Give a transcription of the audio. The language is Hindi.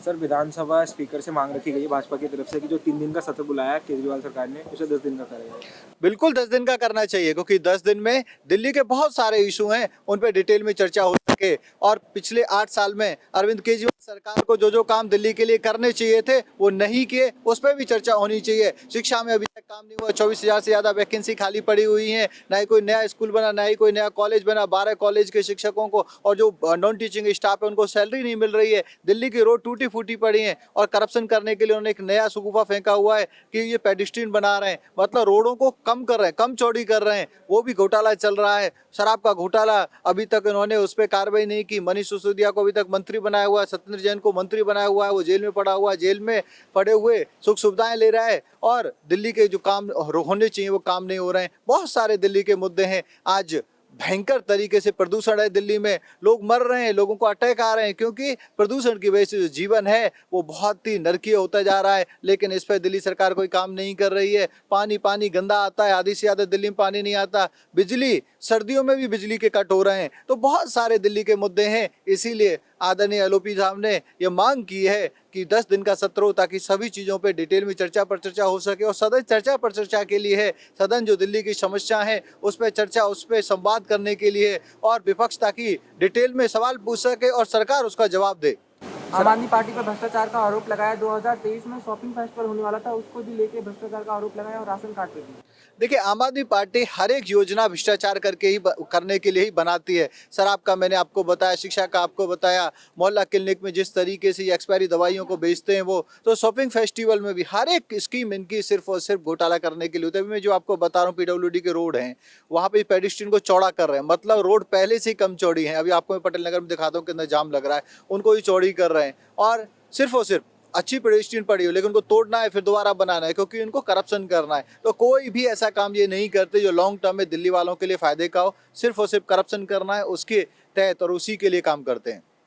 सर, विधानसभा स्पीकर से मांग रखी गई है भाजपा की तरफ से कि जो 3 दिन का सत्र बुलाया है केजरीवाल सरकार ने, उसे 10 दिन का करेगा। बिल्कुल 10 दिन का करना चाहिए, क्योंकि 10 दिन में दिल्ली के बहुत सारे इशू हैं, उन पे डिटेल में चर्चा हो सके। और पिछले 8 साल में अरविंद केजरीवाल सरकार को जो जो काम दिल्ली के लिए करने चाहिए थे वो नहीं किए, उस पर भी चर्चा होनी चाहिए। शिक्षा में अभी तक काम नहीं हुआ, 24,000 से ज्यादा वैकेंसी खाली पड़ी हुई है, ना ही कोई नया स्कूल बना, ना ही कोई नया कॉलेज बना। 12 कॉलेज के शिक्षकों को और जो नॉन टीचिंग स्टाफ है उनको सैलरी नहीं मिल रही है। दिल्ली की रोड टूटी फूटी पड़ी है और करप्शन करने के लिए उन्होंने एक नया सुगुफा फेंका हुआ है कि ये पेडिस्ट्रियन बना रहे हैं, मतलब रोडों को कम कर रहे हैं, कम चौड़ी कर रहे हैं। वो भी घोटाला चल रहा है। शराब का घोटाला, अभी तक इन्होंने उस पर कार्रवाई नहीं की। मनीष सिसोदिया को अभी तक मंत्री बनाया हुआ है, सत्येंद्र जैन को मंत्री बनाया हुआ है, वो जेल में पड़ा हुआ है, जेल में पड़े हुए सुख सुविधाएं ले रहा है और दिल्ली के जो काम होने चाहिए वो काम नहीं हो रहे हैं। बहुत सारे दिल्ली के मुद्दे हैं। आज भयंकर तरीके से प्रदूषण है दिल्ली में, लोग मर रहे हैं, लोगों को अटैक आ रहे हैं, क्योंकि प्रदूषण की वजह से जो जीवन है वो बहुत ही नरकीय होता जा रहा है। लेकिन इस पर दिल्ली सरकार कोई काम नहीं कर रही है। पानी गंदा आता है, आधी से ज्यादा दिल्ली में पानी नहीं आता। बिजली, सर्दियों में भी बिजली के कट हो रहे हैं। तो बहुत सारे दिल्ली के मुद्दे हैं। इसीलिए आदरणीय एलओपी साहब ने ये मांग की है कि 10 दिन का सत्र हो, ताकि सभी चीज़ों पे डिटेल में चर्चा पर चर्चा हो सके। और सदन चर्चा पर चर्चा के लिए है, सदन जो दिल्ली की समस्या है उस पर चर्चा, उस पर संवाद करने के लिए, और विपक्ष ताकि डिटेल में सवाल पूछ सके और सरकार उसका जवाब दे। आम आदमी पार्टी पर भ्रष्टाचार का आरोप लगाया। 2023 में शॉपिंग फेस्टिवल होने वाला था, उसको भी लेके भ्रष्टाचार का आरोप लगाया और राशन कार्ड पे भी। देखिए, आम आदमी पार्टी हर एक योजना भ्रष्टाचार करके ही करने के लिए ही बनाती है। शराब का मैंने आपको बताया, शिक्षा का आपको बताया, मोहल्ला क्लिनिक में जिस तरीके से एक्सपायरी दवाइयों को बेचते हैं वो, तो शॉपिंग फेस्टिवल में भी हर एक स्कीम इनकी सिर्फ और सिर्फ घोटाला करने के लिए होता है। मैं जो आपको बता रहा हूँ, पीडब्ल्यूडी के रोड हैं, वहाँ पे पेडिस्ट्रियन को चौड़ा कर रहे हैं, मतलब रोड पहले से ही कम चौड़ी है। अभी आपको मैं पटेल नगर में दिखाता हूँ कितना जाम लग रहा है, उनको ही चौड़ी कर रहे हैं। और सिर्फ अच्छी पेडिस्ट्रियन पड़ी हो, लेकिन उनको तोड़ना है, फिर दोबारा बनाना है, क्योंकि इनको करप्शन करना है। तो कोई भी ऐसा काम ये नहीं करते जो लॉन्ग टर्म में दिल्ली वालों के लिए फायदे का हो। सिर्फ और सिर्फ करप्शन करना है, उसके तहत और उसी के लिए काम करते हैं।